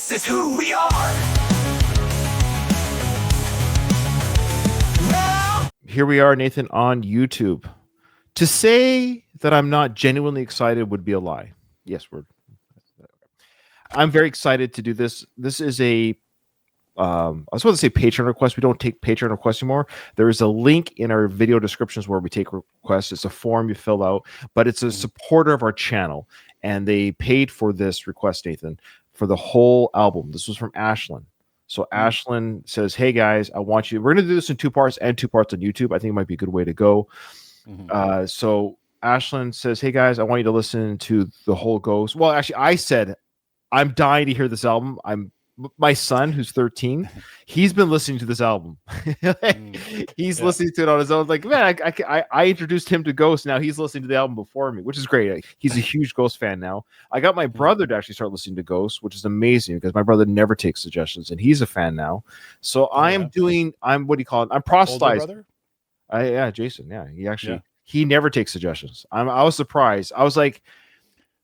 This is who we are. Now. Here we are, Nathan, on YouTube. To say that I'm not genuinely excited would be a lie. Yes, I'm very excited to do this. This is a I was supposed to say Patreon request. We don't take Patreon requests anymore. There is a link in our video descriptions where we take requests. It's a form you fill out, but it's a supporter of our channel, and they paid for this request, Nathan, for the whole album. This was from Ashlin. So Ashlin says, "Hey guys, I want you. We're going to do this in 2 parts and 2 parts on YouTube. I think it might be a good way to go." So Ashlin says, "Hey guys, I want you to listen to the whole Ghost." Well, actually, I said, "I'm dying to hear this album." My son, who's 13, he's been listening to this album. He's listening to it on his own. Like, man, I introduced him to Ghost. Now he's listening to the album before me, which is great. He's a huge Ghost fan now. I got my brother to actually start listening to Ghost, which is amazing because my brother never takes suggestions, and he's a fan now. So I'm what do you call it? I'm proselytizing. Jason. Yeah, he never takes suggestions. I was surprised. I was like,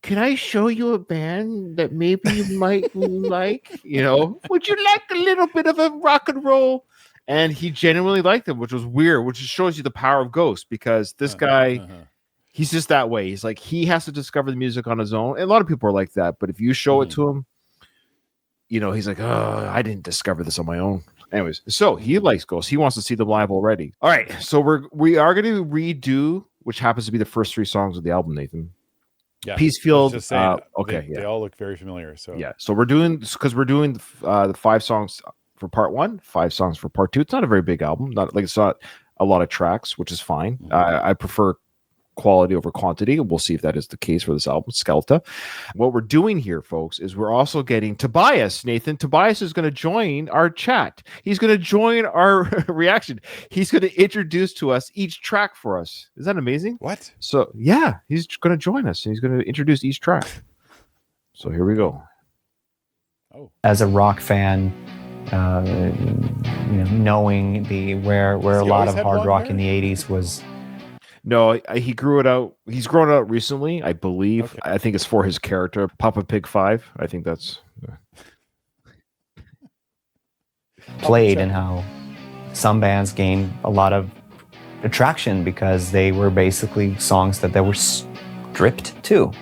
can I show you a band that maybe you might like? Would you like a little bit of a rock and roll? And he genuinely liked them, which was weird, which shows you the power of Ghost, because this guy, he's just that way. He's like, he has to discover the music on his own. And a lot of people are like that, but if you show it to him, he's like, oh, I didn't discover this on my own. Anyways, so he likes Ghost. He wants to see them live already. All right, so we are going to redo, which happens to be the first 3 songs of the album, Nathan. Yeah, Peacefield. They all look very familiar. So so we're doing the 5 songs for part 1, 5 songs for part 2. It's not a very big album. It's not a lot of tracks, which is fine. I prefer quality over quantity. We'll see if that is the case for this album, Skeletá. What we're doing here, folks, is we're also getting Tobias. Nathan, Tobias is going to join our chat. He's going to join our reaction. He's going to introduce to us each track for us. Is that amazing? What? So yeah, he's going to join us and he's going to introduce each track. So here we go. As a rock fan, knowing where a lot of hard rock in the 80s was. No, he grew it out. He's grown it out recently, I believe. Okay. I think it's for his character, Papa Pig 5. I think that's played, and how some bands gained a lot of attraction because they were basically songs that they were stripped to.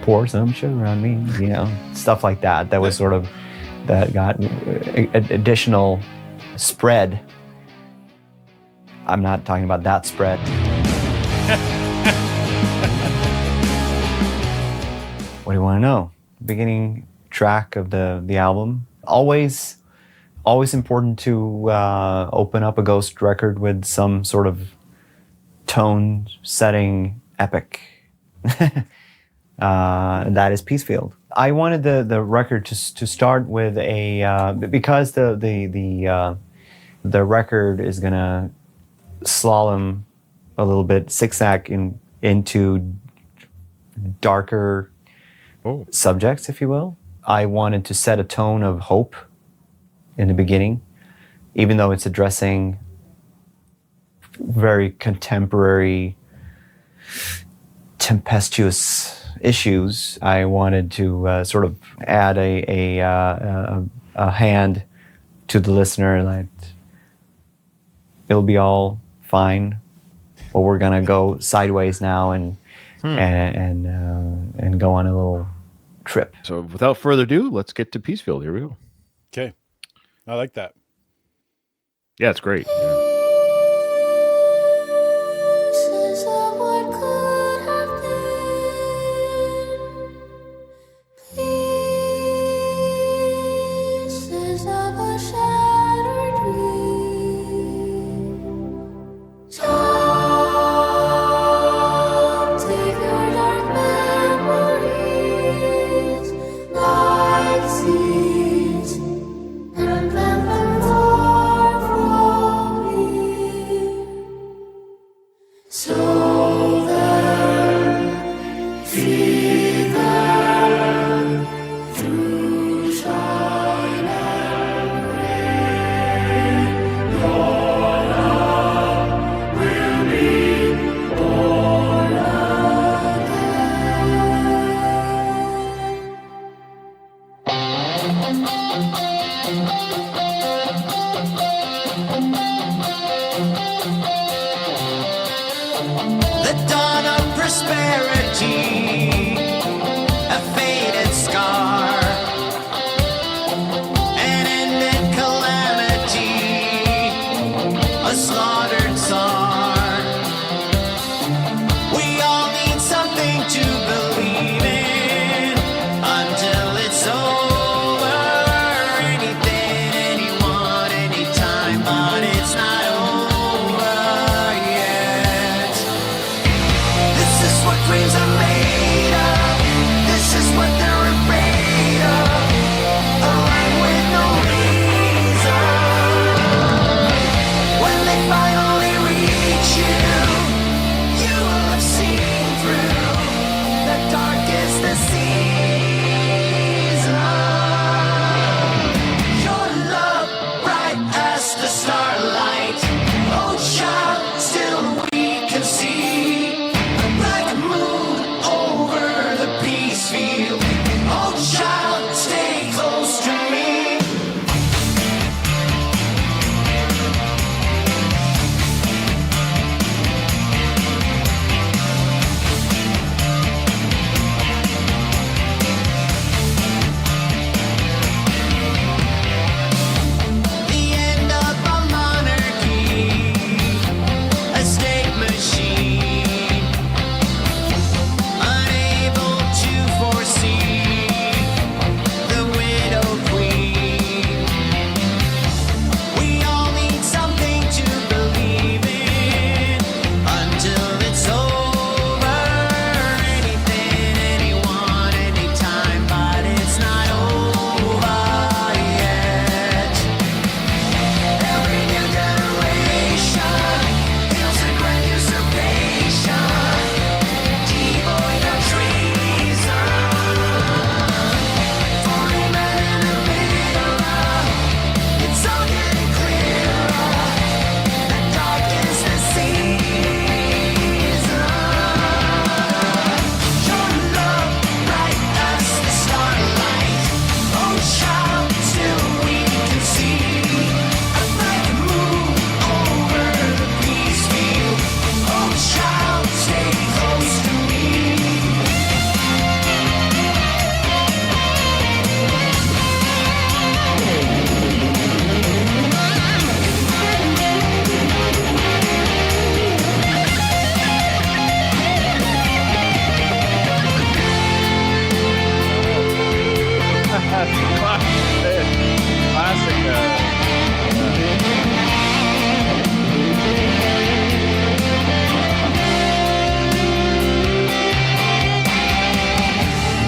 Pour some sugar on me, stuff like that. That was sort of that got additional spread. I'm not talking about that spread. What do you want to know? Beginning track of the album. Always important to open up a Ghost record with some sort of tone-setting epic. That is Peacefield. I wanted the record to start with because the record is gonna slalom a little bit, zigzag into darker subjects, if you will. I wanted to set a tone of hope in the beginning, even though it's addressing very contemporary, tempestuous issues. I wanted to sort of add a hand to the listener that it'll be all fine, but we're gonna go sideways now and go on a little trip. So without further ado, let's get to Peacefield. Here we go. Okay, I like that. Yeah, it's great. Yeah. The dawn of prosperity, a faded scar, an ended calamity, a slaughtered czar. We all need something to believe in until it's over. Anything, anyone, anytime, but it's not over yet. This is what dreams are made of. This is what they're afraid of. A life with no reason. When they finally reach you, you will have seen through the darkest the season. Your love bright as the starlight. Oh child, still we can see a black moon over the Peacefield. Oh child, stay close to me. The end of a monarchy, a state machine, unable to foresee the widow queen. We all need something to believe in until it's over. Anything, anyone, anytime, but it's not over yet. Every new generation feels a grand usurpation, devoid of treason. For a man in the middle, it's all getting clearer. The dark is the season. Your love bright as the starlight. Oh child, still we can see a black moon over the Peacefield. Oh child, stay close to me.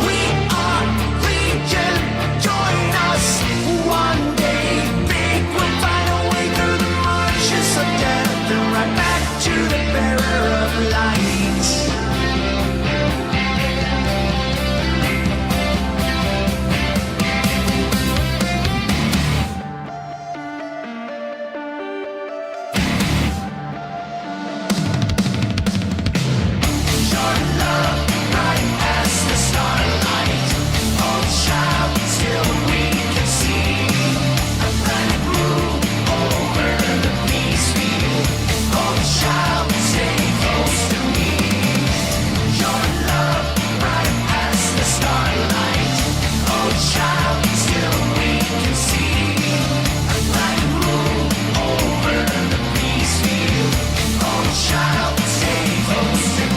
We are Legion, join us one day. Big, we'll find a way through the marshes of death and right back to the bearer of light. Your love bright as the starlight. Oh child, still we can see a black moon over the Peacefield. Oh child, stay close to me. Your love bright as the starlight. Oh child, still we can see a black moon over the Peacefield. Oh child, stay close to me.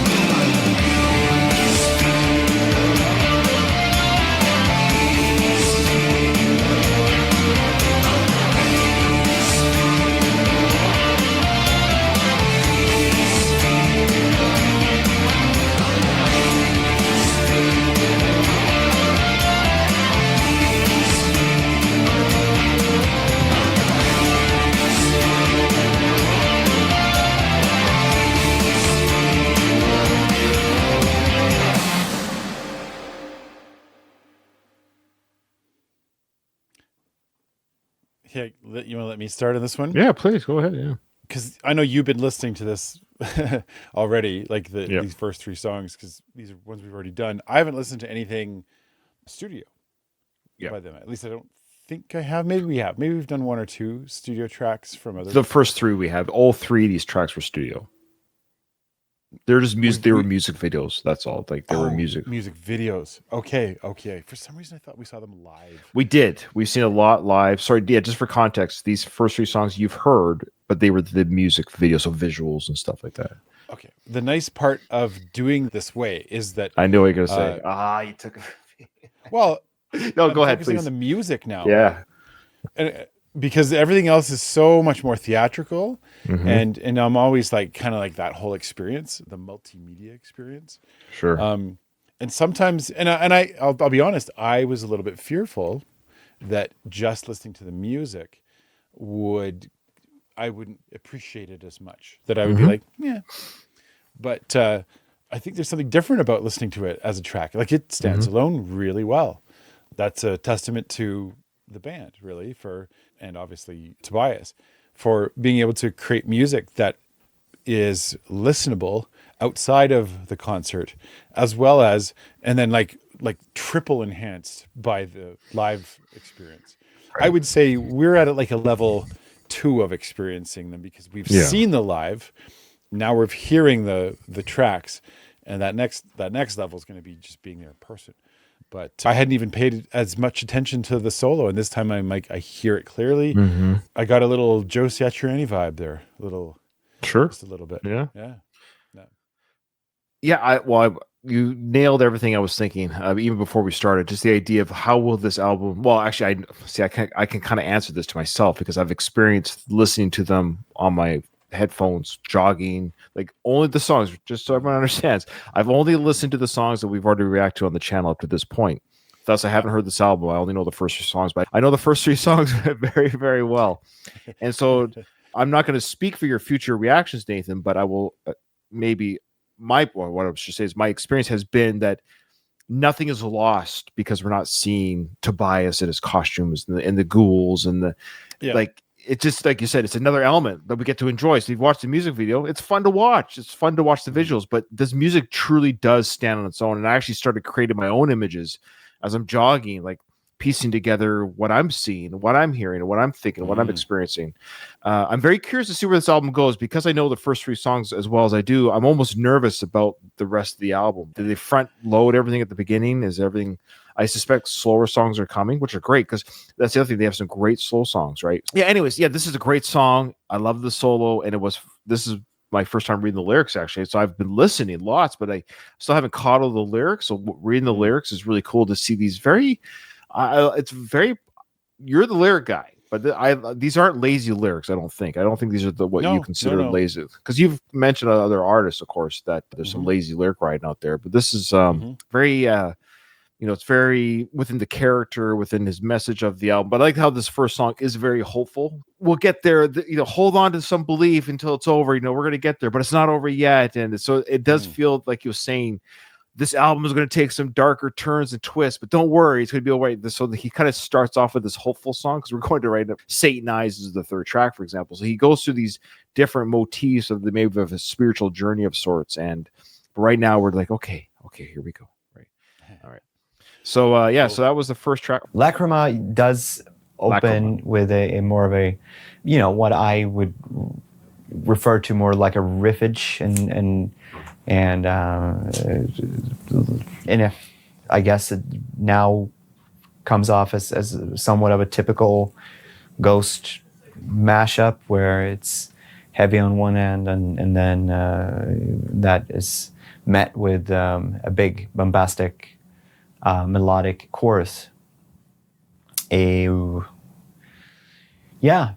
Yeah, you want to let me start on this one? Yeah, please go ahead. Yeah. Because I know you've been listening to this already, like Yep. these first three songs, because these are ones we've already done. I haven't listened to anything studio Yep. by them. At least I don't think I have. Maybe we have. Maybe we've done 1 or 2 studio tracks from other. The first 3 we have, all 3 of these tracks were studio. They're just music. They were music videos. That's all. Like they were music videos. Okay. For some reason, I thought we saw them live. We did. We've seen a lot live. Sorry, yeah. Just for context, these first 3 songs you've heard, but they were the music videos, so visuals and stuff like that. Okay. The nice part of doing this way is that I knew what you were gonna say. You took. Well, No, I'm go ahead, focusing please. on the music now. Yeah. And because everything else is so much more theatrical, Mm-hmm. and I'm always like kind of like that whole experience, the multimedia experience. Sure. And sometimes, I'll be honest, I was a little bit fearful that just listening to the music I wouldn't appreciate it as much. That I would be like, yeah. But I think there's something different about listening to it as a track. Like it stands alone really well. That's a testament to the band, really, and obviously Tobias, for being able to create music that is listenable outside of the concert, as well as, and then like triple enhanced by the live experience. Right. I would say we're at like a level 2 of experiencing them because we've seen the live. Now we're hearing the tracks, and that next level is going to be just being there in person. But I hadn't even paid as much attention to the solo, and this time I'm like, I hear it clearly. Mm-hmm. I got a little Joe Satriani vibe there, just a little bit. Yeah. You nailed everything I was thinking, even before we started. Just the idea of how will this album? Well, actually, I can kind of answer this to myself because I've experienced listening to them on my headphones, jogging, like only the songs, just so everyone understands. I've only listened to the songs that we've already reacted to on the channel up to this point. Thus, I haven't heard this album. I only know the first 3 songs, but I know the first 3 songs very, very well. And so I'm not going to speak for your future reactions, Nathan, but I will what I should say is my experience has been that nothing is lost because we're not seeing Tobias in his costumes and the ghouls and like, it's just like you said, it's another element that we get to enjoy. So you've watched the music video, it's fun to watch. It's fun to watch the visuals, but this music truly does stand on its own. And I actually started creating my own images as I'm jogging, like piecing together what I'm seeing, what I'm hearing, and what I'm thinking, what I'm experiencing. I'm very curious to see where this album goes because I know the first 3 songs as well as I do. I'm almost nervous about the rest of the album. Do they front load everything at the beginning? Is everything? I suspect slower songs are coming, which are great because that's the other thing. They have some great slow songs, right? Yeah. Anyways, this is a great song. I love the solo, and this is my first time reading the lyrics actually. So I've been listening lots, but I still haven't caught all the lyrics. So reading the lyrics is really cool to see these very. You're the lyric guy, but these aren't lazy lyrics. I don't think these are what you consider lazy, because you've mentioned other artists, of course, that there's some lazy lyric writing out there, but this is very it's very within the character, within his message of the album. But I like how this first song is very hopeful. We'll get there. Hold on to some belief until it's over. We're going to get there, but it's not over yet. And so it does feel like you're saying this album is going to take some darker turns and twists, but don't worry, it's going to be all right. So he kind of starts off with this hopeful song because we're going to write up Satanized is the 3rd track, for example. So he goes through these different motifs of maybe of a spiritual journey of sorts. And right now we're like, okay, here we go. Right. All right. So so that was the first track. Lachryma does open with a more of a, what I would refer to more like a riffage and I guess it now comes off as somewhat of a typical Ghost mashup where it's heavy on one end and then that is met with a big bombastic melodic chorus.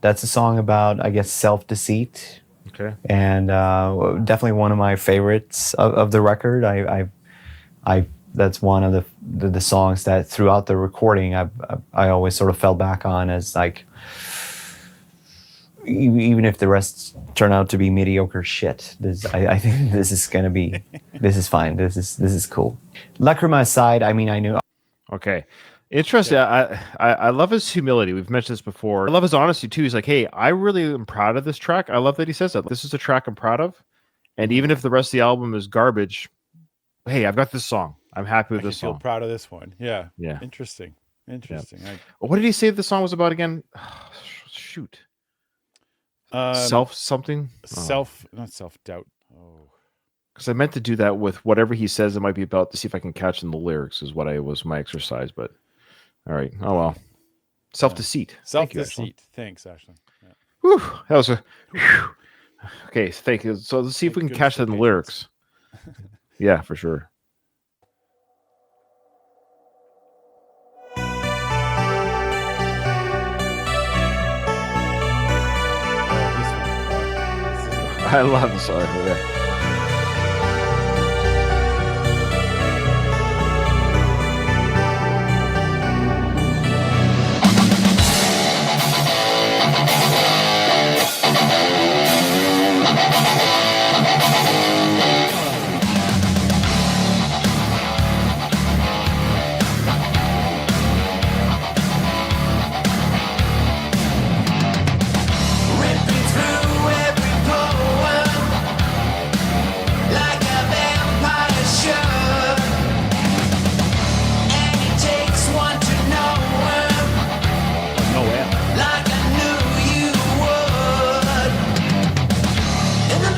That's a song about, I guess, self-deceit. Okay. And definitely one of my favorites of the record. That's one of the songs that throughout the recording I always sort of fell back on as like, even if the rest turn out to be mediocre shit, I think this is gonna be, this is fine. This is cool. Lachryma aside, I knew. Okay. Interesting. Yeah. I love his humility. We've mentioned this before. I love his honesty too. He's like, hey, I really am proud of this track. I love that he says that. This is a track I'm proud of. And even if the rest of the album is garbage, hey, I've got this song. I'm happy with this song. I feel proud of this one. Yeah. Yeah. Interesting. Interesting. What did he say the song was about again? Shoot. Self something? Not self-doubt. Oh. Because I meant to do that with whatever he says it might be about to see if I can catch in the lyrics is what was my exercise. But all right. Oh, well. Self-deceit. Self-deceit. Thanks, Ashlin. Yeah. Whew, that was a... Whew. Okay, thank you. So let's see if we can catch that in the lyrics. Yeah, for sure. I love the song. Yeah. Ripping through every poem like a vampire should. And it takes one to know him like I knew you would. In the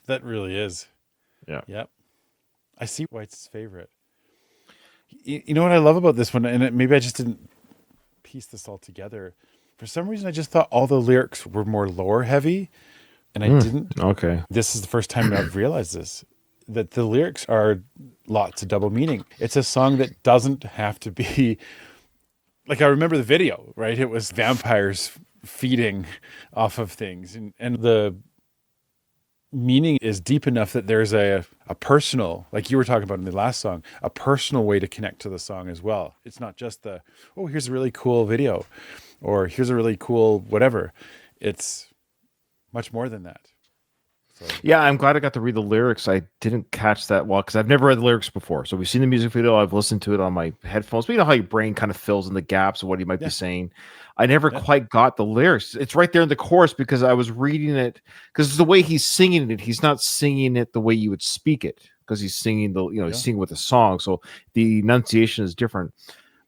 That really is. Yeah. Yep. I see why it's his favorite. You know what I love about this one, and maybe I just didn't piece this all together. For some reason, I just thought all the lyrics were more lore heavy, and I didn't. Okay. This is the first time I've realized this, that the lyrics are lots of double meaning. It's a song that doesn't have to be like, I remember the video, right? It was vampires feeding off of things, and the meaning is deep enough that there's a personal, like you were talking about in the last song, a personal way to connect to the song as well. It's not just the, oh, here's a really cool video, or here's a really cool whatever. It's much more than that. So, Yeah, I'm glad I got to read the lyrics. I didn't catch that well because I've never read the lyrics before. So we've seen the music video. I've listened to it on my headphones. But you know how your brain kind of fills in the gaps of what he might be saying. I never quite got the lyrics. It's right there in the chorus because I was reading it because the way he's singing it, he's not singing it the way you would speak it because he's singing he's singing with a song. So the enunciation is different.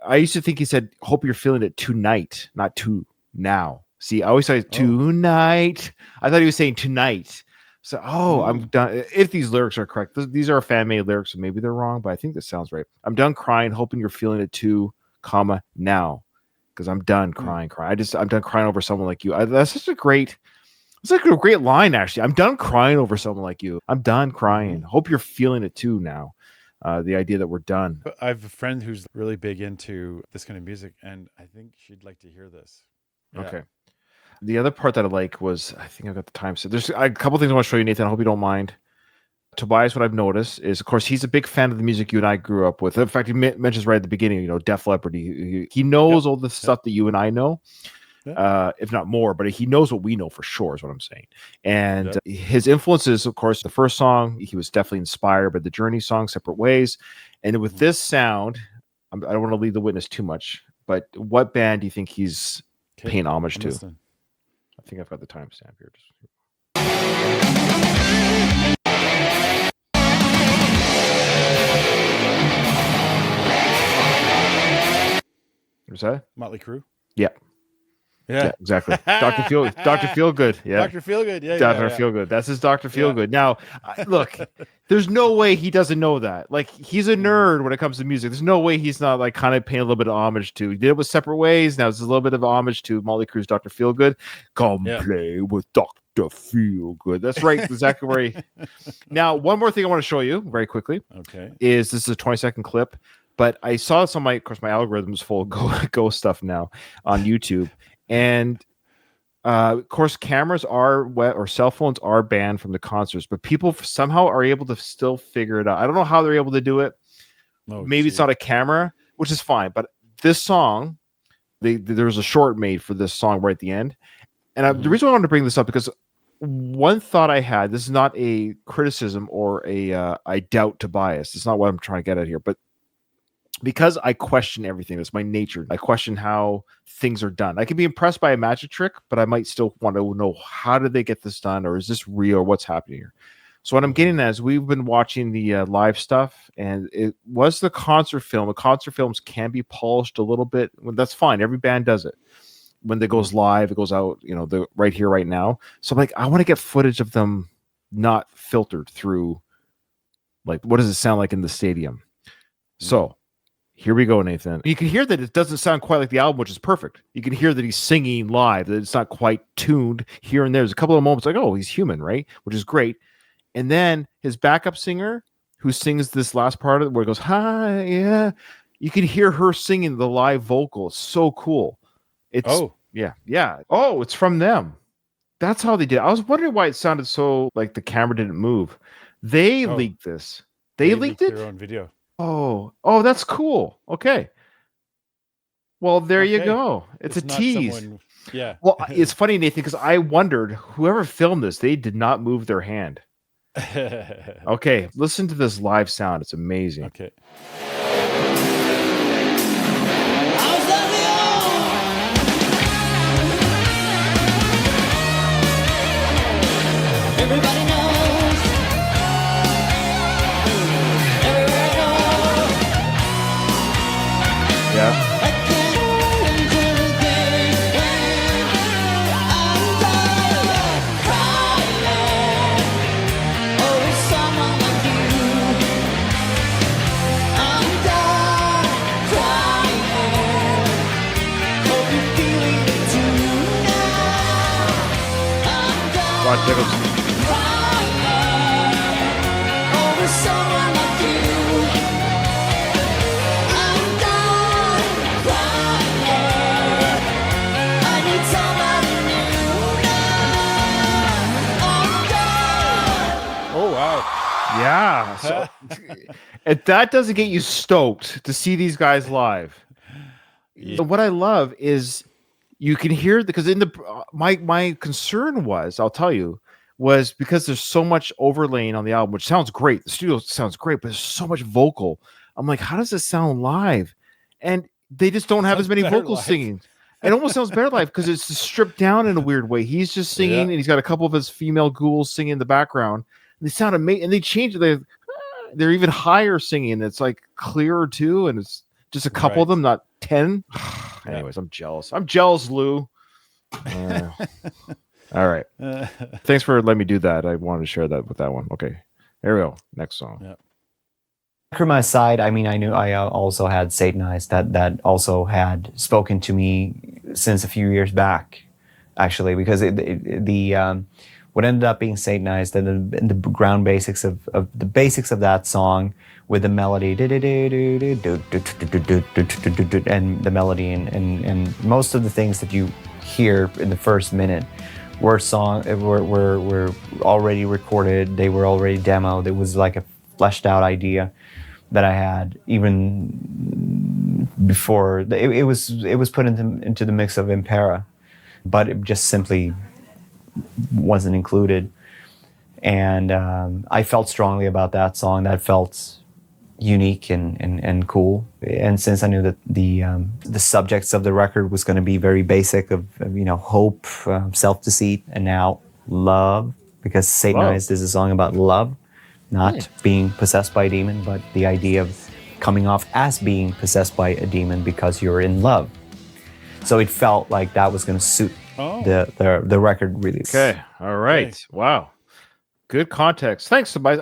I used to think he said, "Hope you're feeling it tonight, not to now." See, I always say tonight. I thought he was saying tonight. So, I'm done. If these lyrics are correct, these are fan-made lyrics, so maybe they're wrong, but I think this sounds right. I'm done crying, hoping you're feeling it too, comma, now. Because I'm done crying. I'm done crying over someone like you. That's such a great, it's like a great line, actually. I'm done crying over someone like you. I'm done crying. Hope you're feeling it too now. The idea that we're done. I have a friend who's really big into this kind of music, and I think she'd like to hear this. Yeah. Okay. The other part that I like was, I think I've got the time set. There's a couple things I want to show you, Nathan. I hope you don't mind. Tobias, what I've noticed is, of course, he's a big fan of the music you and I grew up with. In fact, he mentions right at the beginning, Def Leppard. He knows all the stuff that you and I know, if not more, but he knows what we know for sure is what I'm saying. And his influences, of course, the first song, he was definitely inspired by the Journey song, Separate Ways. And with this sound, I don't want to lead the witness too much, but what band do you think he's paying homage to? Listen. I think I've got the timestamp here. Was that? Mötley Crüe? Yeah. Yeah, exactly. Dr. Feelgood. Yeah. Dr. Feelgood. Yeah. Dr. Feelgood. That's his Dr. Feelgood. Now, look, there's no way he doesn't know that. Like, he's a nerd when it comes to music. There's no way he's not like kind of paying a little bit of homage to. He did it with Separate Ways. Now it's a little bit of homage to Mötley Crüe's Dr. Feelgood. Come play with Dr. Feelgood. That's right. Exactly where he. Now, one more thing I want to show you very quickly. Okay. This is a 20-second clip, but I saw this on my algorithm is full of Go stuff now on YouTube. And of course, cameras or cell phones are banned from the concerts, but people somehow are able to still figure it out. I don't know how they're able to do it. Maybe it's not a camera, which is fine. But this song, there's a short made for this song right at the end. And the reason I wanted to bring this up because one thought I had, this is not a criticism or I doubt Tobias. It's not what I'm trying to get at here, but because I question everything, that's my nature. I question how things are done. I can be impressed by a magic trick, but I might still want to know, how did they get this done, or is this real? What's happening here? So what I'm getting at is we've been watching the live stuff, and it was the concert film. The concert films can be polished a little bit. Well, that's fine. Every band does it. When it goes live, it goes out, the right here, right now. So I'm like, I want to get footage of them not filtered through, like, what does it sound like in the stadium? So here we go, Nathan. You can hear that it doesn't sound quite like the album, which is perfect. You can hear that he's singing live, that it's not quite tuned here and there. There's a couple of moments like, oh, he's human, right? Which is great. And then his backup singer, who sings this last part of it, where it goes, hi, yeah. You can hear her singing the live vocal. It's so cool. Yeah. Oh, it's from them. That's how they did it. I was wondering why it sounded so like the camera didn't move. They leaked this. They leaked it? Their own video. Oh, that's cool. Okay. Well, there you go. It's a tease. Well, it's funny, Nathan, because I wondered, whoever filmed this, they did not move their hand. Okay, listen to this live sound. It's amazing. Okay. Everybody knows. Everywhere I go. Yeah. I can't into the day when I'm tired of crying. Watch Jacobs. Over someone like you. I'm done crying. I need somebody new now. I'm done. Oh wow. Yeah. So, if that doesn't get you stoked to see these guys live. Yeah. So what I love is you can hear because in the my concern was, I'll tell you, was because there's so much overlaying on the album, which sounds great. The studio sounds great, but there's so much vocal. I'm like, how does this sound live? And they just don't have as many better vocals live. singing. It almost sounds better live because it's stripped down in a weird way. He's just singing, Yeah. and he's got a couple of his female ghouls singing in the background. They sound amazing, and they change it. They're even higher singing. It's like clearer too, and it's just a couple of Right. them, not 10. Anyways, I'm jealous. I'm jealous, Lou. All right. Thanks for letting me do that. I wanted to share that with that one. Okay. There we go. Next song. Yeah. Lachryma aside, I mean, I knew I also had Satanized that also had spoken to me since a few years back, actually, because what ended up being Satanized and the ground basics of the basics of that song with the melody and the melody and most of the things that you hear in the first minute were already recorded. They were already demoed. It was like a fleshed out idea that I had even before it was put into the mix of Impera, but it just simply wasn't included. And I felt strongly about that song. That felt unique and cool. And since I knew that the subjects of the record was going to be very basic of hope, self-deceit, and now love, because Satanized is a song about love, not being possessed by a demon, but the idea of coming off as being possessed by a demon because you're in love. So it felt like that was going to suit the record release. Okay. All right. Okay. Wow. Good context. Thanks, Tobias.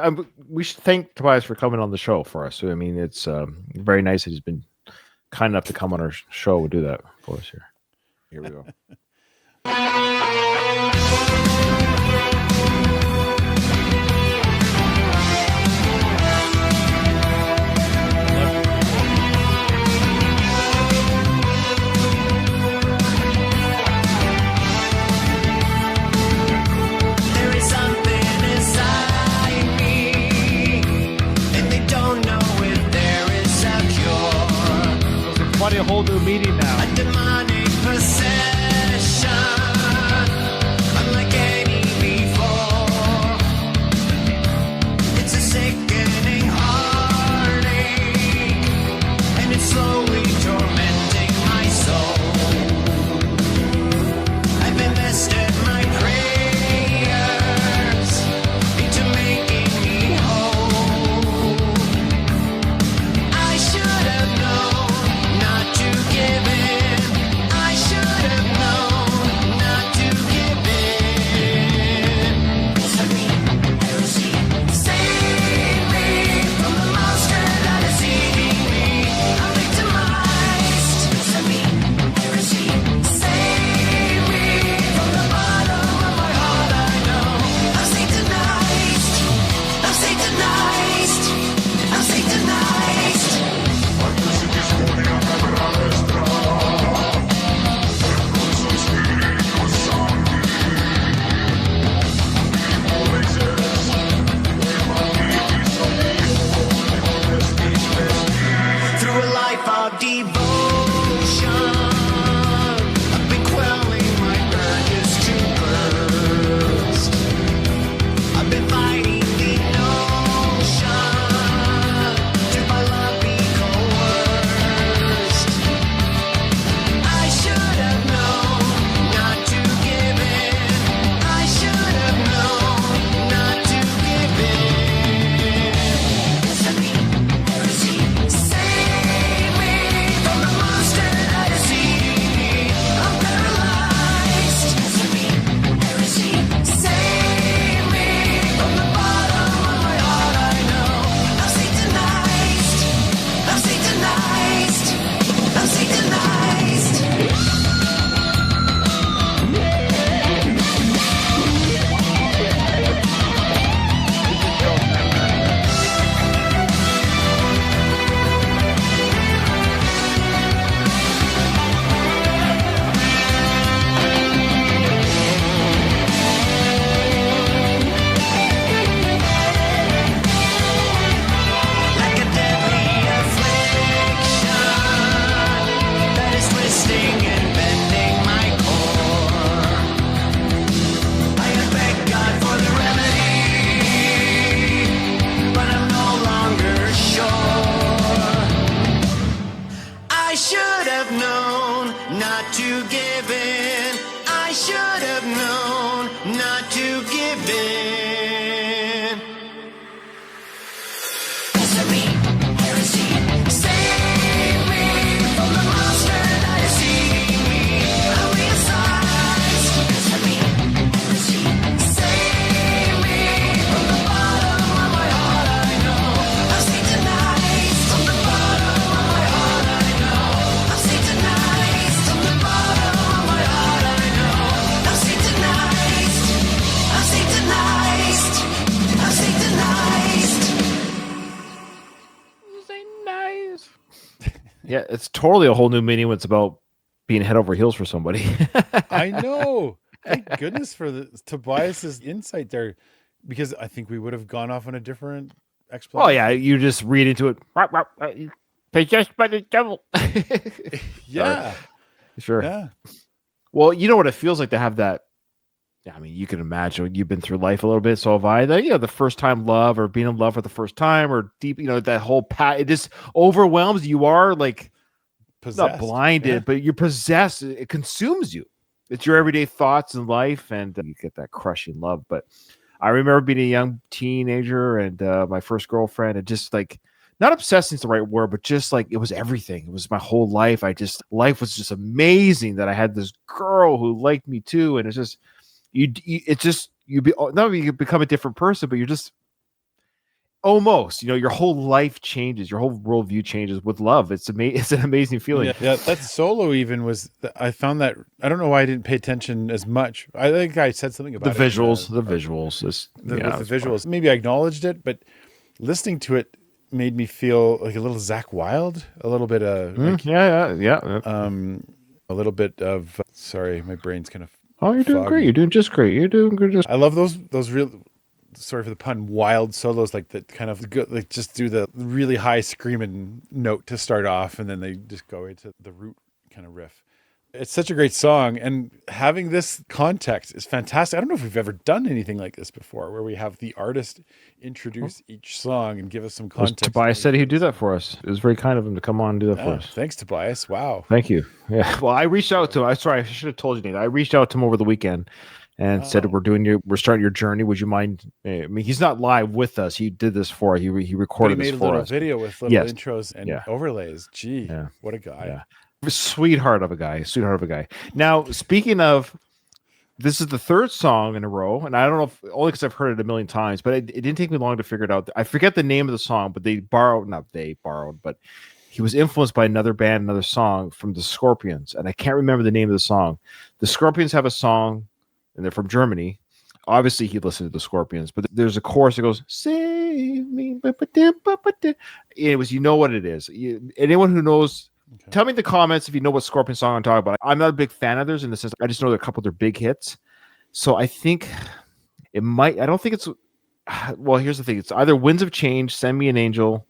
We should thank Tobias for coming on the show for us. I mean, it's very nice that he's been kind enough to come on our show and do that for us here. Here we go. There is something inside me, and they don't know if there is a cure. It's funny, a whole new meeting now. A demonic possession, unlike any before. It's a sickening heartache, and it's slowly tormenting my soul. I've invested my prayers into making me whole. I should have known not to give in to give in. I should have known not to give in. Heresy, save me from the monster that is eating me. I realize, heresy, save me from the bottom of my heart. I know I'm Satanized from the bottom of my heart. I know I'm Satanized from the bottom of my heart. I know I'm Satanized. I'm Satanized. I'm Satanized. Yeah, it's totally a whole new meaning when it's about being head over heels for somebody. I know. Thank goodness for Tobias's insight there, because I think we would have gone off on a different explanation. Oh yeah, you just read into it. Possessed by the devil. Yeah. Sure. Yeah. Well, you know what it feels like to have that. I mean, you can imagine you've been through life a little bit. So have I. The first time love or being in love for the first time or deep, that whole it just overwhelms. You are like Possessed. not blinded, Yeah. but you're possessed. It consumes you. It's your everyday thoughts in life, and you get that crushing love. But I remember being a young teenager and my first girlfriend, and just like, not obsessing is the right word, but just like it was everything. It was my whole life. Life was just amazing that I had this girl who liked me too, and it's just. You become a different person, but you're just almost, your whole life changes, your whole worldview changes with love. It's it's an amazing feeling. Yeah, that solo even was. I found that, I don't know why I didn't pay attention as much. I think I said something about The it visuals, in the visuals, with the visuals. Maybe I acknowledged it, but listening to it made me feel like a little Zach Wilde, a little bit of a little bit of. Sorry, my brain's kind of. Oh, you're doing great. You're doing just great. You're doing good. I love those real, sorry for the pun, wild solos, like that kind of go, like just do the really high screaming note to start off, and then they just go into the root kind of riff. It's such a great song, and having this context is fantastic. I don't know if we've ever done anything like this before, where we have the artist introduce each song and give us some context. Tobias said he'd do that for us. It was very kind of him to come on and do that for us. Thanks, Tobias. Wow. Thank you. Yeah. Well, I reached out to him. I'm sorry, I should have told you, Nate. I reached out to him over the weekend and said, we're starting your journey. Would you mind? I mean, he's not live with us. He did this for us. He recorded this for us. He made a little video with little intros and overlays. Gee, what a guy. Yeah. Sweetheart of a guy. Now, speaking of, this is the third song in a row, and I don't know if only because I've heard it a million times, but it didn't take me long to figure it out. I forget the name of the song, but but he was influenced by another band, another song from the Scorpions, and I can't remember the name of the song. The Scorpions have a song, and they're from Germany. Obviously, he listened to the Scorpions, but there's a chorus that goes, "Save me," it was, what it is. Anyone who knows. Okay. Tell me in the comments if you know what Scorpion song I'm talking about. I'm not a big fan of theirs in the sense I just know a couple of their big hits. So I think it might. I don't think it's. Well, here's the thing: it's either "Winds of Change," "Send Me an Angel."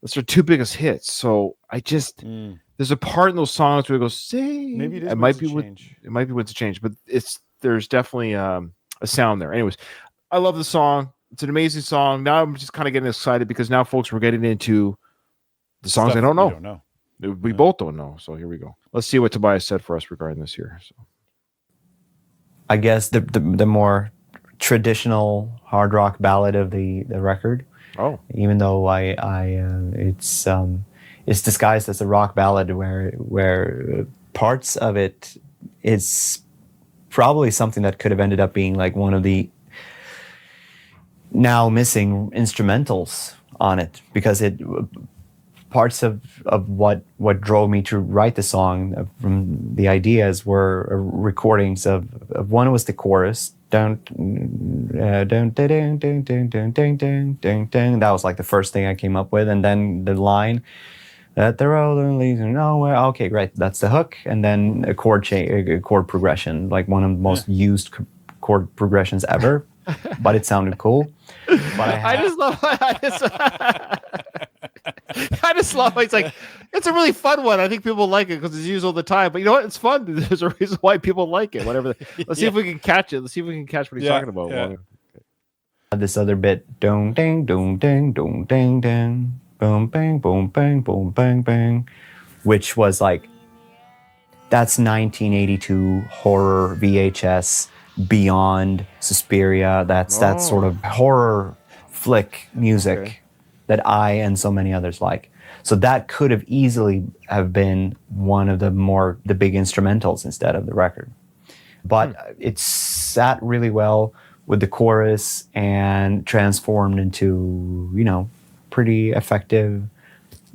Those are two biggest hits. So I just there's a part in those songs where it goes, "Say." Maybe it is. It might be "Winds of Change," but there's definitely a sound there. Anyways, I love the song. It's an amazing song. Now I'm just kind of getting excited because now, folks, we're getting into the songs Stuff I don't know. We don't know. We both don't know, so here we go. Let's see what Tobias said for us regarding this here. So, I guess the more traditional hard rock ballad of the record. Oh, even though it's disguised as a rock ballad where parts of it is probably something that could have ended up being like one of the now missing instrumentals on it, because parts of what drove me to write the song from the ideas were recordings of one was the chorus, that was like the first thing I came up with, and then the line that the road leads nowhere. Okay, great, that's the hook, and then a chord progression, like one of the most used chord progressions ever, but it sounded cool. But I just love it's like, it's a really fun one. I think people like it because it's used all the time. But you know what? It's fun. There's a reason why people like it. Whatever. Let's see if we can catch it. Let's see if we can catch what he's talking about. Yeah. This other bit, dong ding dong ding dong ding ding, boom bang boom bang boom bang bang, which was like That's 1982 horror VHS beyond Suspiria. That's that sort of horror flick music that I and so many others like. So that could have easily have been one of the big instrumentals instead of the record. But it sat really well with the chorus and transformed into, pretty effective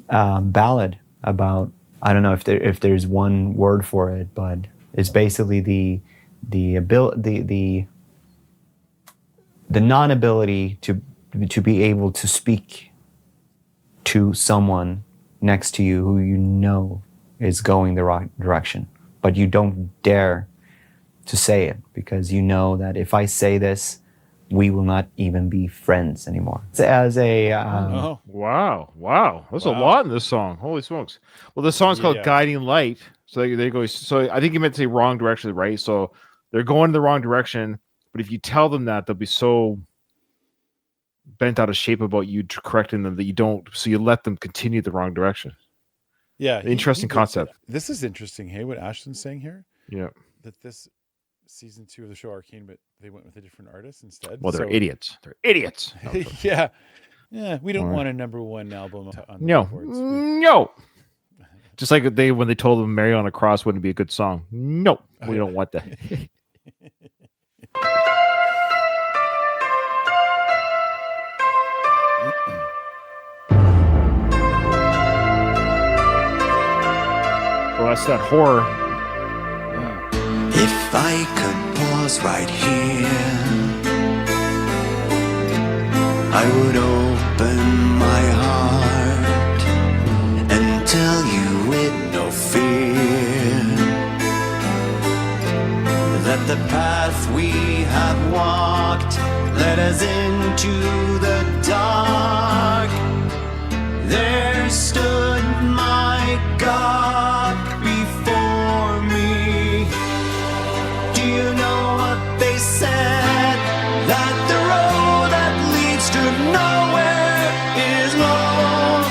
ballad about, I don't know if there's one word for it, but it's basically the non-ability to be able to speak to someone next to you who you know is going the right direction, but you don't dare to say it because you know that if I say this, we will not even be friends anymore. As a Wow, there's a lot in this song. Holy smokes! Well, the song's called "Guiding Light." So there you go. So I think you meant to say wrong direction, right? So they're going in the wrong direction, but if you tell them that, they'll be so bent out of shape about you correcting them that you don't. So you let them continue the wrong direction. Yeah, interesting concept. This is interesting. Hey, what Ashlin's saying here? Yeah, that this season 2 of the show Arcane, but they went with a different artist instead. Well, they're idiots. They're idiots. No, yeah. We don't want a #1 album on the boards. No. Just like when they told them "Mary on a Cross" wouldn't be a good song. No, we don't want that. Well, that's that horror. If I could pause right here, I would open my heart and tell you with no fear that the path we have walked led us into the dark. There stood my God before me. Do you know what they said? That the road that leads to nowhere is long,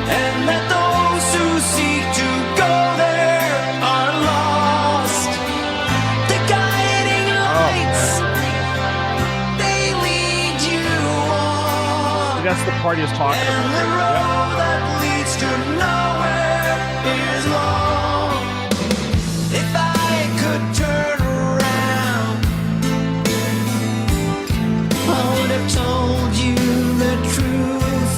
and that those who seek to go there are lost. The guiding lights, they lead you on. That's the part he's talking about. And the road that leads to nowhere is long. If I could turn around, I would have told you the truth.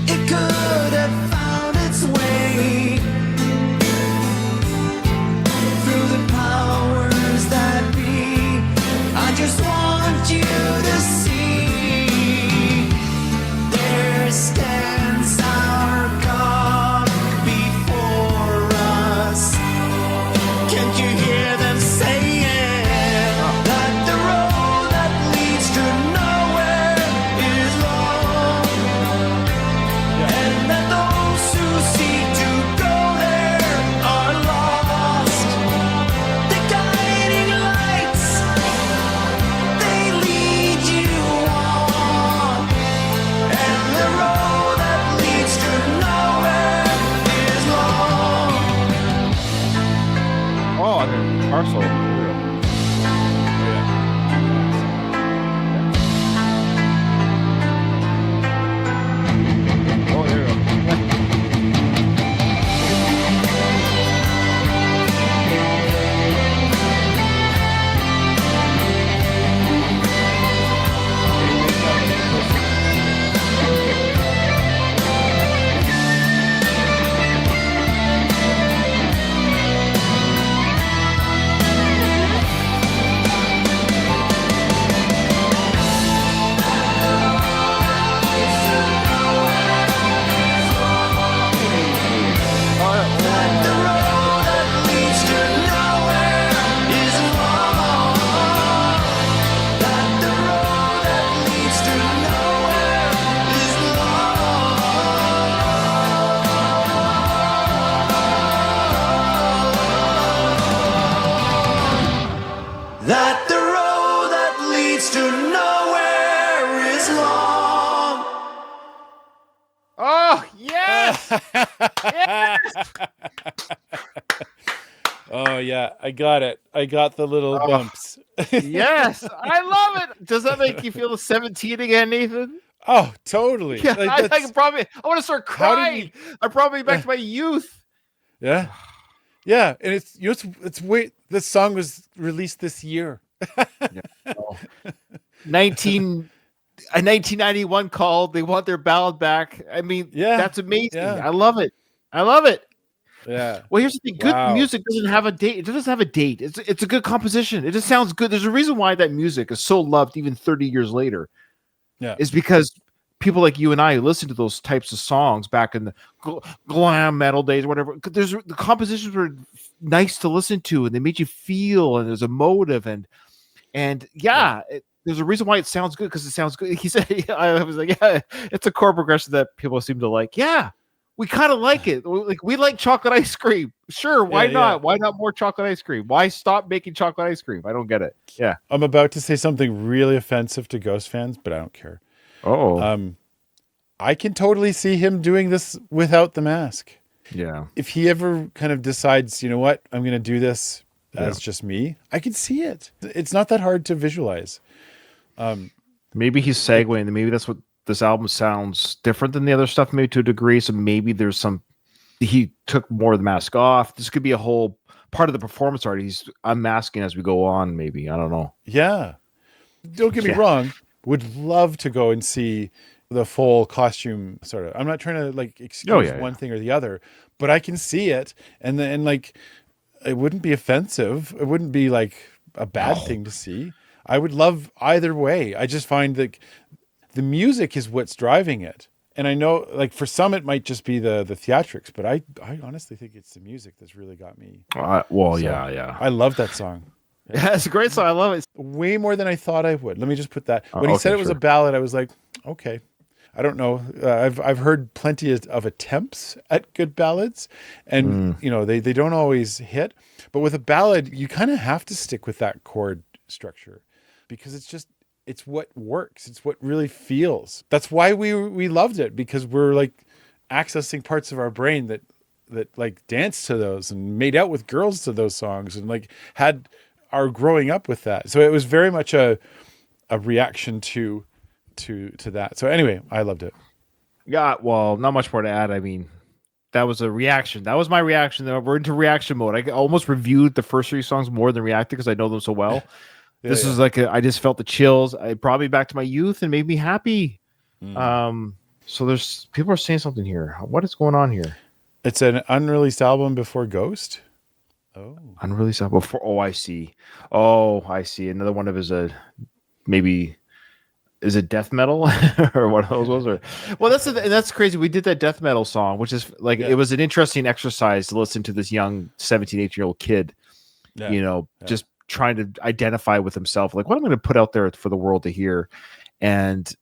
It could have found its way through the powers that be. I just want you to see there stands our God before us. Can't you hear them saying that the road that leads to nowhere is long, and that those who seek to go there are lost? The guiding lights, they lead you on, and the road that leads to nowhere is long. Oh, I mean, parcel. Oh, there you go. That the road that leads to nowhere is long. That the road that leads to nowhere is long. That the road that leads to nowhere is long. Oh, yes! yeah, I got it. I got the little bumps. Yes, I love it. Does that make you feel 17 again, Nathan? Oh, totally. Yeah, Like, I that's- probably. I want to start How did crying. I'm probably back Yeah. to my youth. yeah, yeah, and it's it's wait. This song was released this year. 1991 called. They want their ballad back. I mean, Yeah, that's amazing. yeah. I love it. I love it. Yeah. Well, here's the thing. Good Wow. music doesn't have a date. It doesn't have a date. It's a good composition. It just sounds good. There's a reason why that music is so loved even 30 years later. Yeah. Is because people like you and I who listened to those types of songs back in the glam metal days, or whatever. The compositions were nice to listen to, and they made you feel, and there's a motive, and there's a reason why it sounds good because it sounds good. He said, I was like, yeah, it's a chord progression that people seem to like. Yeah, we kind of like it. Like we like chocolate ice cream. Sure, why Yeah, not? yeah. Why not more chocolate ice cream? Why stop making chocolate ice cream? I don't get it. Yeah. I'm about to say something really offensive to Ghost fans, but I don't care. Oh. I can totally see him doing this without the mask. Yeah. If he ever kind of decides, you know what, I'm going to do this as just me, I can see it. It's not that hard to visualize. Maybe he's segueing, and maybe that's what this album sounds different than the other stuff, maybe to a degree. So maybe there's some. He took more of the mask off. This could be a whole part of the performance art. He's unmasking as we go on. Maybe I don't know. Yeah. Don't get me wrong. Would love to go and see the full costume sort of. I'm not trying to like excuse one thing or the other, but I can see it, and then like it wouldn't be offensive. It wouldn't be like a bad thing to see. I would love either way. I just find that the music is what's driving it. And I know like for some it might just be the theatrics, but I honestly think it's the music that's really got me. Yeah. I love that song. Yeah, it's a great song. I love it. Way more than I thought I would. Let me just put that. When he said it was a ballad, I was like, okay. I don't know. I've heard plenty of attempts at good ballads, and you know they don't always hit. But with a ballad, you kind of have to stick with that chord structure because it's what works. It's what really feels. That's why we loved it, because we're like accessing parts of our brain that like danced to those and made out with girls to those songs and like had our growing up with that. So it was very much a reaction to that. So anyway, I loved it. Yeah, well, not much more to add. I mean, that was a reaction. That was my reaction. We're into reaction mode. I almost reviewed the first three songs more than reacted because I know them so well. This is like I just felt the chills. It brought me back to my youth and made me happy. So there's people are saying something here. What is going on here? It's an unreleased album before Ghost. Oh, Unreleased album before. Oh, I see. Another one of his maybe. Is it death metal or what those was? Or well, that's crazy. We did that death metal song, which is like it was an interesting exercise to listen to this young 17, 18-year-old kid, just trying to identify with himself, like what I'm going to put out there for the world to hear. But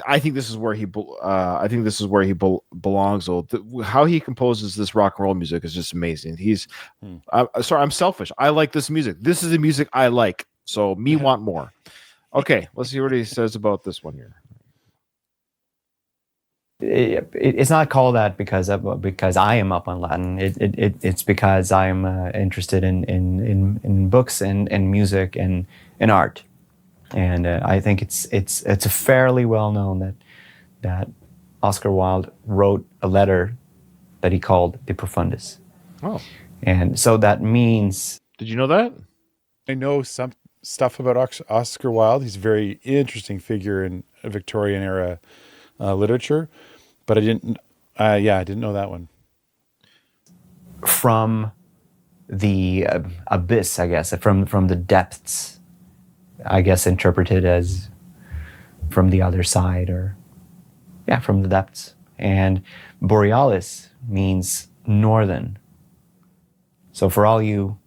I think this is where he belongs. How he composes this rock and roll music is just amazing. I'm selfish. I like this music. This is the music I like. So want more. Okay, let's see what he says about this one here. It's not called that because I am up on Latin. It's because I'm interested in books and music and art, and I think it's a fairly well known that Oscar Wilde wrote a letter that he called the Profundis. Oh, and so that means. Did you know that? I know some stuff about Oscar Wilde. He's a very interesting figure in Victorian era literature, but I didn't know that one. From the abyss, I guess, from the depths, I guess interpreted as from the other side, or from the depths. And Borealis means northern. So for all you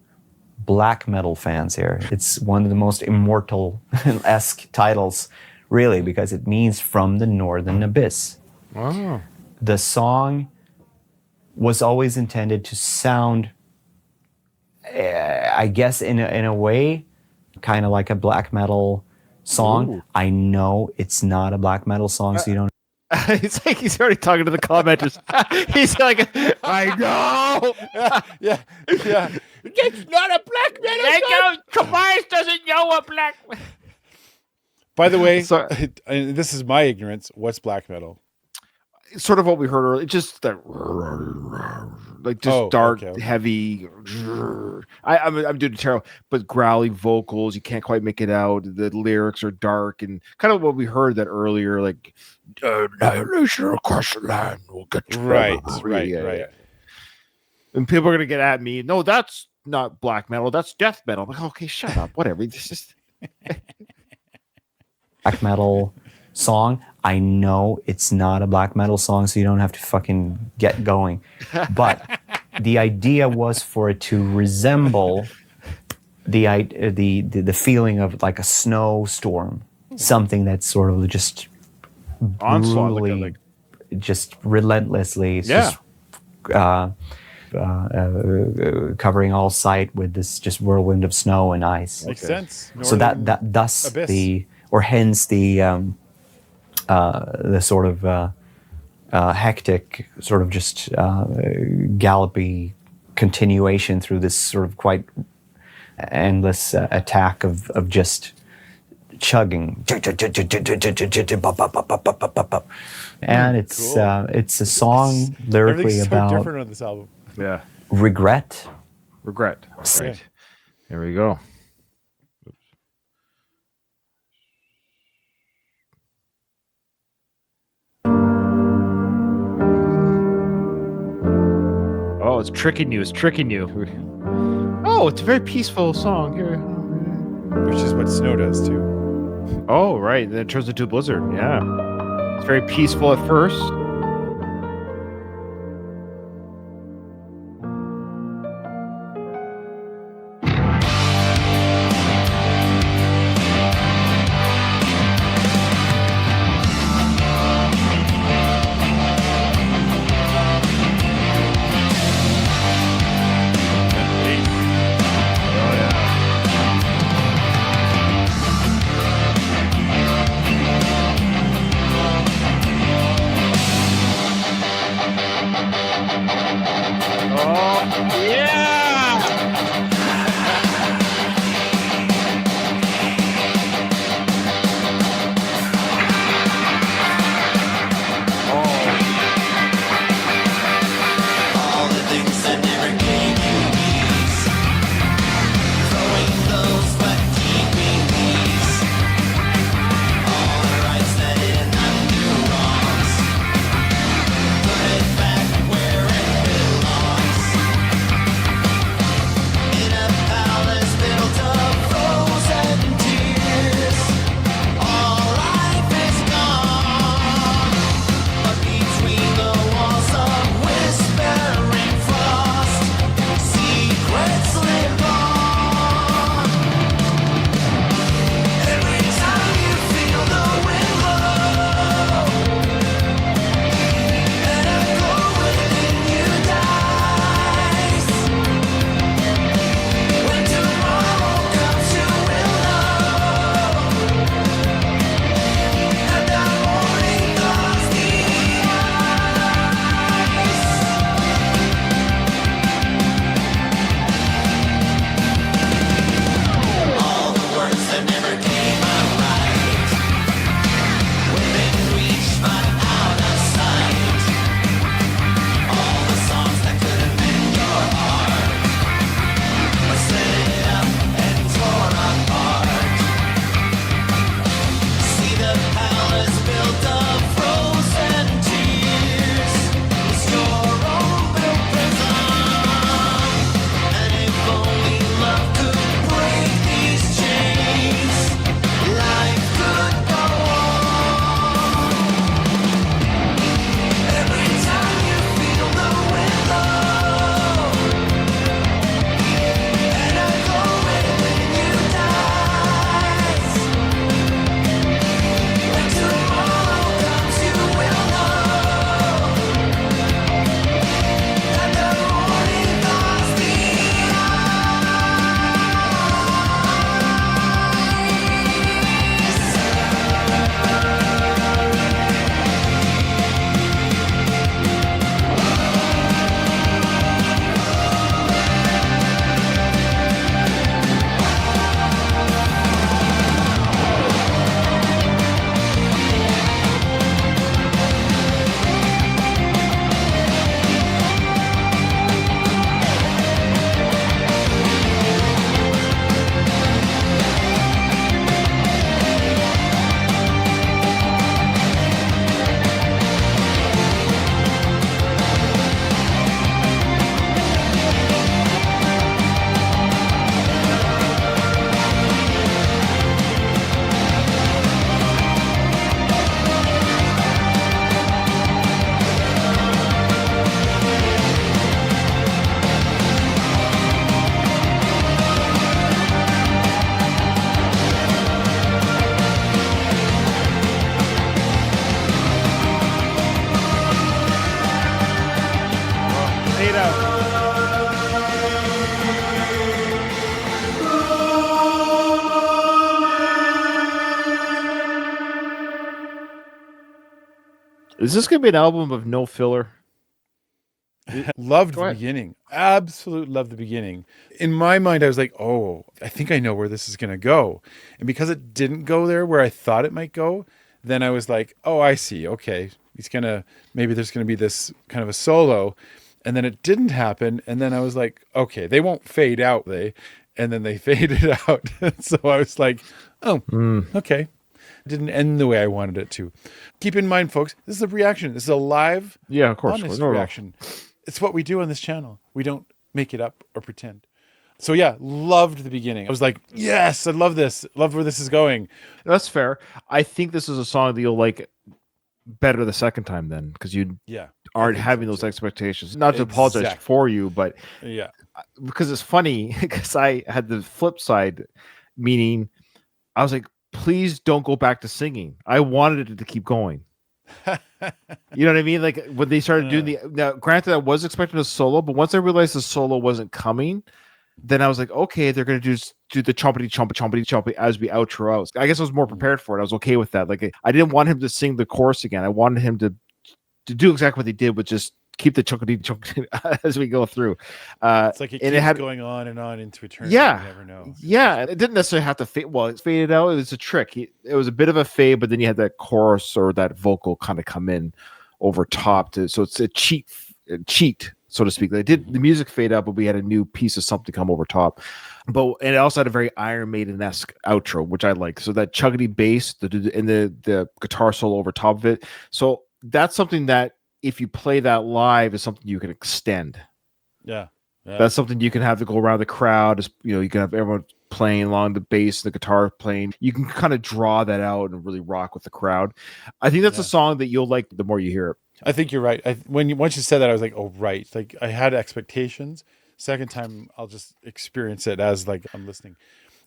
black metal fans here, it's one of the most immortal-esque titles, really, because it means from the northern abyss. Wow. The song was always intended to sound, I guess, in a way, kind of like a black metal song. Ooh. I know it's not a black metal song, so you don't. It's like he's already talking to the commenters. He's like, I know. Yeah. it's not a black metal song. Tobias doesn't know what black. By the way, So- and this is my ignorance. What's black metal? Sort of what we heard earlier. Just that, like just Oh, dark, okay. heavy. I'm doing terrible, but growly vocals. You can't quite make it out. The lyrics are dark and kind of what we heard that earlier, like annihilation across the land will get you. Right. Yeah. And people are gonna get at me. No, that's not black metal. That's death metal. I'm like, okay, shut up. Whatever. It's just Black metal song. I know it's not a black metal song, so you don't have to fucking get going. But the idea was for it to resemble the feeling of like a snowstorm, something that's sort of just onslaught. brutally, just relentlessly, it's Yeah. just covering all sight with this just whirlwind of snow and ice. Makes sense. So that thus Abyss. hence the sort of hectic, sort of just gallopy continuation through this sort of quite endless attack of just chugging, and it's Cool. it's a song lyrically Everything's so about different on this album. Yeah. regret. Regret. Yeah. Right. There we go. Oh, it's tricking you. It's tricking you. Oh, it's a very peaceful song here. Which is what snow does too. Oh, right. Then it turns into a blizzard. Yeah. It's very peaceful at first. All the things that never gave you peace, throwing those but keeping peace. All the rights that didn't undo wrongs, put it back where it belongs. fade out. Is this gonna be an album of no filler? Loved Go the ahead. beginning. Absolute loved the beginning. In my mind, I was like, oh, I think I know where this is going to go. And because it didn't go there where I thought it might go, then I was like, oh, I see. Okay. Maybe there's going to be this kind of a solo. And then it didn't happen. And then I was like, okay, they won't fade out. And then they faded out. So I was like, oh, okay. It didn't end the way I wanted it to. Keep in mind, folks, this is a reaction. This is a live, Yeah, of course. honest No. reaction. It's what we do on this channel. We don't make it up or pretend. So yeah, loved the beginning. I was like, yes, I love this. Love where this is going. That's fair. I think this is a song that you'll like better the second time then, because you Yeah. aren't think having so, those too. expectations. Not to apologize Exactly. for you, but Yeah. because it's funny, because I had the flip side, meaning I was like, please don't go back to singing. I wanted it to keep going. You know what I mean? Like when they started doing now, granted, I was expecting a solo, but once I realized the solo wasn't coming, then I was like, okay, they're gonna do the chompity as we outro out. I guess I was more prepared for it. I was okay with that. Like I didn't want him to sing the chorus again. I wanted him to do exactly what they did, but just keep the chompity as we go through. It's like it and keeps going on and on into eternity. Yeah. You never know. Yeah, it didn't necessarily have to fade. Well, it faded out. It was a trick. It was a bit of a fade, but then you had that chorus or that vocal kind of come in over top so it's a cheat, so to speak. They did the music fade out, but we had a new piece of something come over top. But and it also had a very Iron Maiden-esque outro, which I like. So that chuggity bass, and the guitar solo over top of it. So that's something that if you play that live is something you can extend. Yeah. That's something you can have to go around the crowd. You can have everyone playing along the bass, the guitar playing. You can kind of draw that out and really rock with the crowd. I think that's a song that you'll like the more you hear it. I think you're right. Once you said that, I was like, oh, right. Like I had expectations. Second time, I'll just experience it as like I'm listening.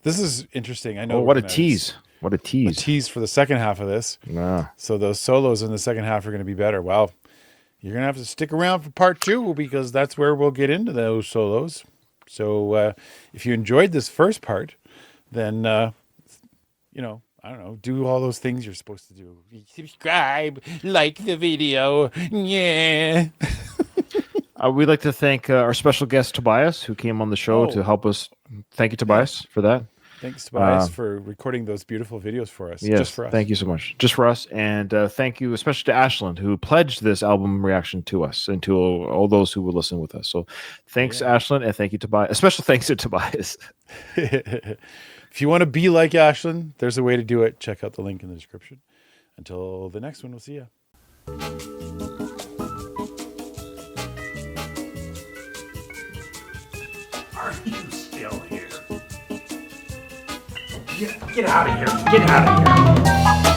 This is interesting. I know. What a tease. What a A tease. tease for the second half of this. Nah. So those solos in the second half are going to be better. Well, you're going to have to stick around for part 2 because that's where we'll get into those solos. So if you enjoyed this first part, then, I don't know, do all those things you're supposed to do. Subscribe, like the video. Yeah. We'd like to thank our special guest, Tobias, who came on the show to help us. Thank you, Tobias, for that. Thanks, Tobias, for recording those beautiful videos for us. Yes, Just for us. thank you so much. Just for us. And thank you especially to Ashlin, who pledged this album reaction to us and to all those who will listen with us. So thanks, Ashlin, and thank you, Tobias. A special thanks to Tobias. If you want to be like Ashlin, there's a way to do it. Check out the link in the description. Until the next one, we'll see you. Are you still here? Get out of here. Get out of here.